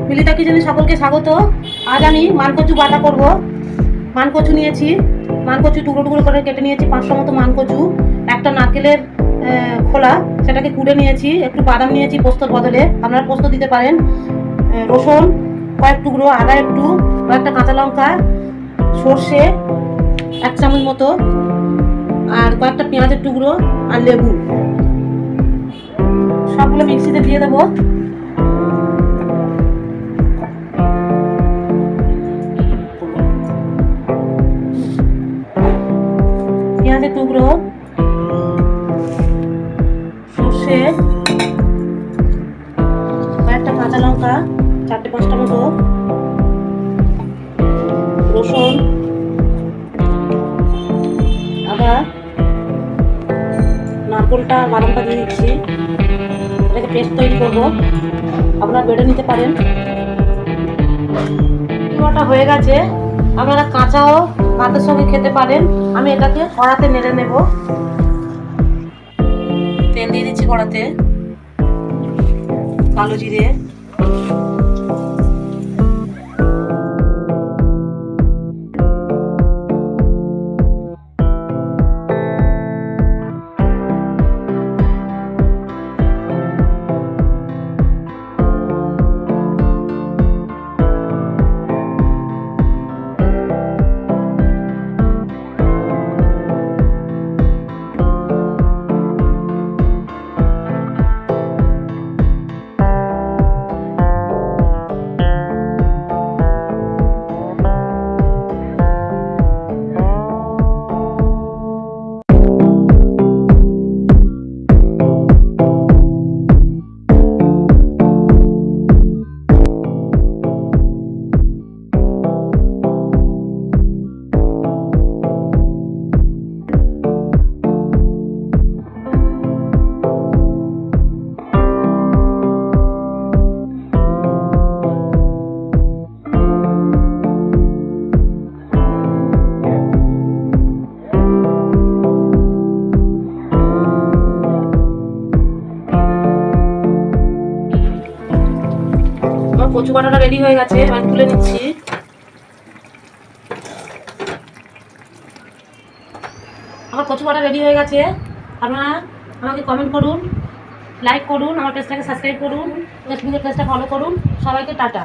Militão কিচেনে সকলকে স্বাগত। আজ আমি মানকচু বাটা করব। মানকচু নিয়েছি, মানকচু টুকরো টুকরো করে কেটে নিয়েছি 500 মতো মানকচু। একটা নারকেলের খোলা, সেটাকে কুড়ে নিয়েছি। একটু বাদাম নিয়েছি পোস্তর বদলে, আপনারা পোস্ত দিতে পারেন। রসুন কয়েক টুকরো, আদা একটু, কয়েকটা কাঁচা লঙ্কা, সর্ষে 1 চামচ মতো, আর কয়েকটা পেঁয়াজের টুকরো, আর লেবু। সবগুলো মিক্সিতে দিয়ে দেবো। পেঁয়াজের টুকরো, সর্ষে, কয়েকটা কাঁচা লঙ্কা 4-5টা মতো, রসুন, আদা, নারকেলটা বাদামটা দিয়ে দিচ্ছি। এটাকে পেস্ট তৈরি করবো, আপনারা বেটে নিতে পারেন। পুরোটা হয়ে গেছে, আপনারা কাঁচাও ভাতের সঙ্গে খেতে পারেন। আমি এটাকে কড়াতে নেড়ে নেব। তেল দিয়ে দিচ্ছি কড়াতে, কালো জিরে, কচু বাটাটা রেডি হয়ে গেছে। আমি তুলে নিচ্ছি। আমার কচু বাটা রেডি হয়ে গেছে। আপনারা আমাকে কমেন্ট করুন, লাইক করুন, আমার পেজটাকে সাবস্ক্রাইব করুন, ফেসবুকের পেজটা ফলো করুন। সবাইকে টাটা।